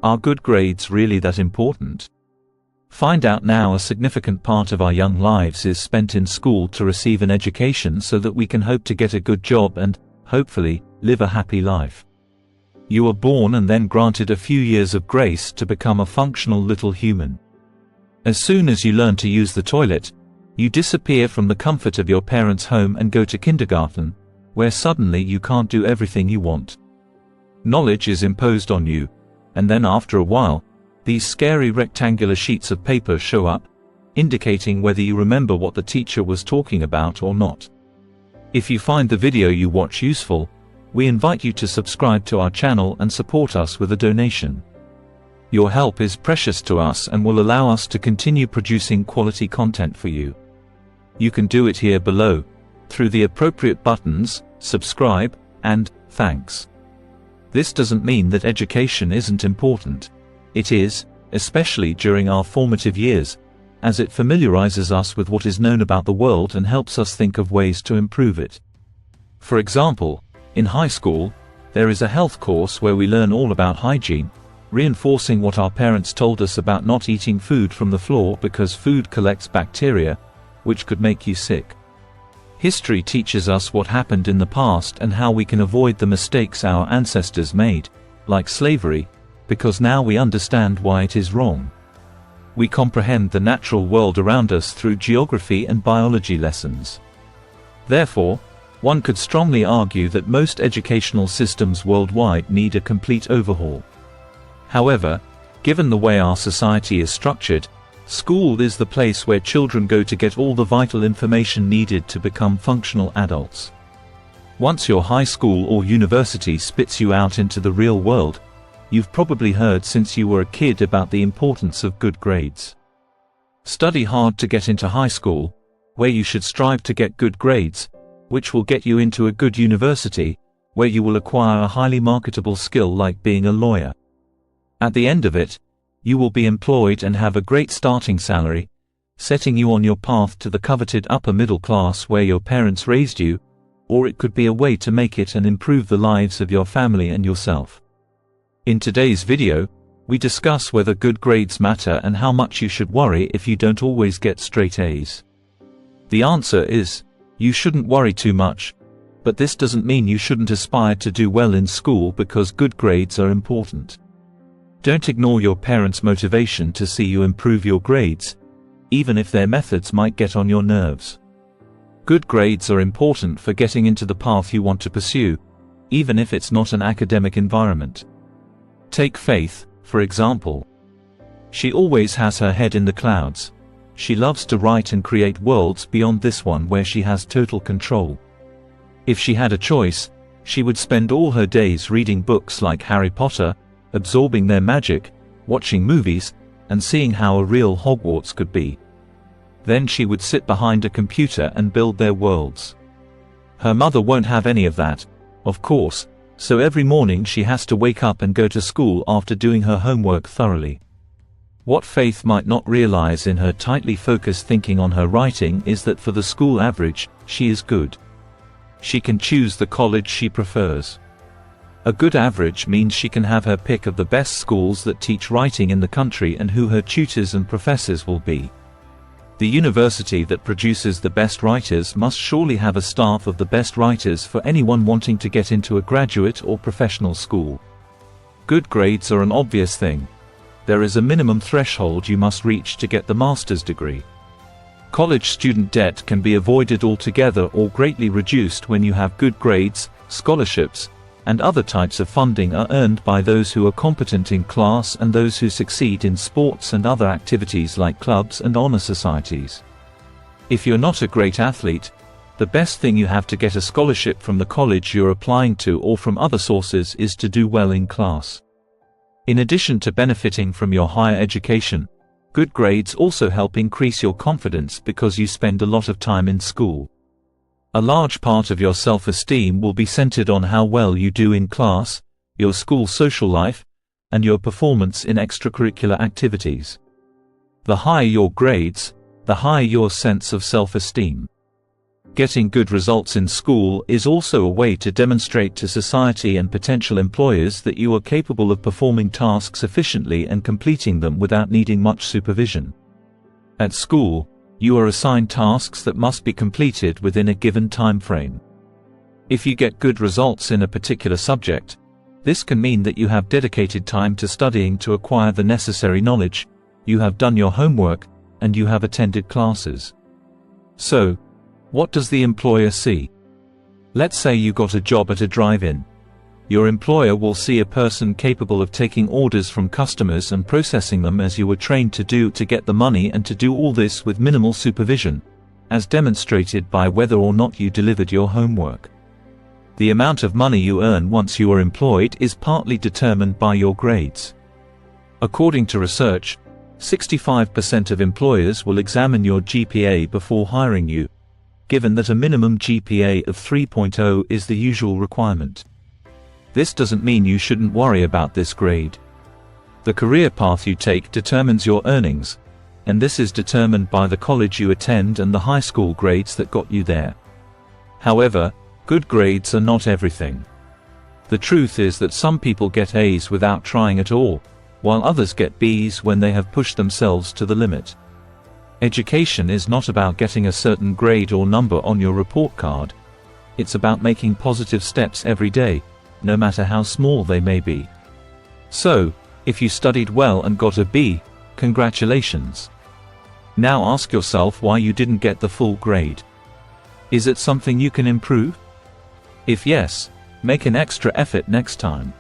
Are good grades really that important? Find out now. A significant part of our young lives is spent in school to receive an education so that we can hope to get a good job and, hopefully, live a happy life. You are born and then granted a few years of grace to become a functional little human. As soon as you learn to use the toilet, you disappear from the comfort of your parents' home and go to kindergarten, where suddenly you can't do everything you want. Knowledge is imposed on you, and then after a while, these scary rectangular sheets of paper show up, indicating whether you remember what the teacher was talking about or not. If you find the video you watch useful, we invite you to subscribe to our channel and support us with a donation. Your help is precious to us and will allow us to continue producing quality content for you. You can do it here below, through the appropriate buttons, subscribe, and thanks. This doesn't mean that education isn't important. It is, especially during our formative years, as it familiarizes us with what is known about the world and helps us think of ways to improve it. For example, in high school, there is a health course where we learn all about hygiene, reinforcing what our parents told us about not eating food from the floor because food collects bacteria, which could make you sick. History teaches us what happened in the past and how we can avoid the mistakes our ancestors made, like slavery, because now we understand why it is wrong. We comprehend the natural world around us through geography and biology lessons. Therefore, one could strongly argue that most educational systems worldwide need a complete overhaul. However, given the way our society is structured, school is the place where children go to get all the vital information needed to become functional adults. Once your high school or university spits you out into the real world, you've probably heard since you were a kid about the importance of good grades. Study hard to get into high school, where you should strive to get good grades, which will get you into a good university, where you will acquire a highly marketable skill like being a lawyer. At the end of it, you will be employed and have a great starting salary, setting you on your path to the coveted upper middle class where your parents raised you, or it could be a way to make it and improve the lives of your family and yourself. In today's video, we discuss whether good grades matter and how much you should worry if you don't always get straight A's. The answer is, you shouldn't worry too much, but this doesn't mean you shouldn't aspire to do well in school because good grades are important. Don't ignore your parents' motivation to see you improve your grades, even if their methods might get on your nerves. Good grades are important for getting into the path you want to pursue, even if it's not an academic environment. Take Faith, for example. She always has her head in the clouds. She loves to write and create worlds beyond this one where she has total control. If she had a choice, she would spend all her days reading books like Harry Potter, absorbing their magic, watching movies, and seeing how a real Hogwarts could be. Then she would sit behind a computer and build their worlds. Her mother won't have any of that, of course, so every morning she has to wake up and go to school after doing her homework thoroughly. What Faith might not realize in her tightly focused thinking on her writing is that for the school average, she is good. She can choose the college she prefers. A good average means she can have her pick of the best schools that teach writing in the country and who her tutors and professors will be. The university that produces the best writers must surely have a staff of the best writers for anyone wanting to get into a graduate or professional school. Good grades are an obvious thing. There is a minimum threshold you must reach to get the master's degree. College student debt can be avoided altogether or greatly reduced when you have good grades. Scholarships and other types of funding are earned by those who are competent in class and those who succeed in sports and other activities like clubs and honor societies. If you're not a great athlete, the best thing you have to get a scholarship from the college you're applying to or from other sources is to do well in class. In addition to benefiting from your higher education, good grades also help increase your confidence because you spend a lot of time in school. A large part of your self-esteem will be centered on how well you do in class, your school social life, and your performance in extracurricular activities. The higher your grades, the higher your sense of self-esteem. Getting good results in school is also a way to demonstrate to society and potential employers that you are capable of performing tasks efficiently and completing them without needing much supervision. At school, you are assigned tasks that must be completed within a given time frame. If you get good results in a particular subject, this can mean that you have dedicated time to studying to acquire the necessary knowledge, you have done your homework, and you have attended classes. So, what does the employer see? Let's say you got a job at a drive-in. Your employer will see a person capable of taking orders from customers and processing them as you were trained to do to get the money, and to do all this with minimal supervision, as demonstrated by whether or not you delivered your homework. The amount of money you earn once you are employed is partly determined by your grades. According to research, 65% of employers will examine your GPA before hiring you, given that a minimum GPA of 3.0 is the usual requirement. This doesn't mean you shouldn't worry about this grade. The career path you take determines your earnings, and this is determined by the college you attend and the high school grades that got you there. However, good grades are not everything. The truth is that some people get A's without trying at all, while others get B's when they have pushed themselves to the limit. Education is not about getting a certain grade or number on your report card. It's about making positive steps every day, no matter how small they may be. So, if you studied well and got a B, congratulations. Now ask yourself why you didn't get the full grade. Is it something you can improve? If yes, make an extra effort next time.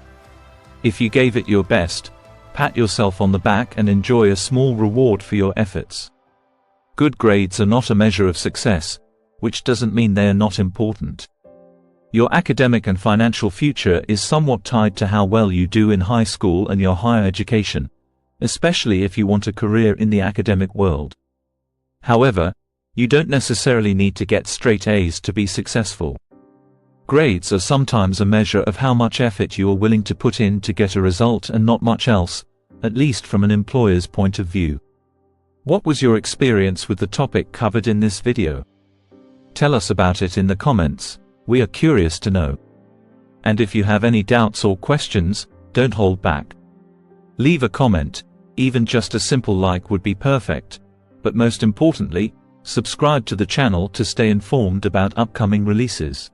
If you gave it your best, pat yourself on the back and enjoy a small reward for your efforts. Good grades are not a measure of success, which doesn't mean they are not important. Your academic and financial future is somewhat tied to how well you do in high school and your higher education, especially if you want a career in the academic world. However, you don't necessarily need to get straight A's to be successful. Grades are sometimes a measure of how much effort you are willing to put in to get a result and not much else, at least from an employer's point of view. What was your experience with the topic covered in this video? Tell us about it in the comments, we are curious to know. And if you have any doubts or questions, don't hold back. Leave a comment, even just a simple like would be perfect, but most importantly, subscribe to the channel to stay informed about upcoming releases.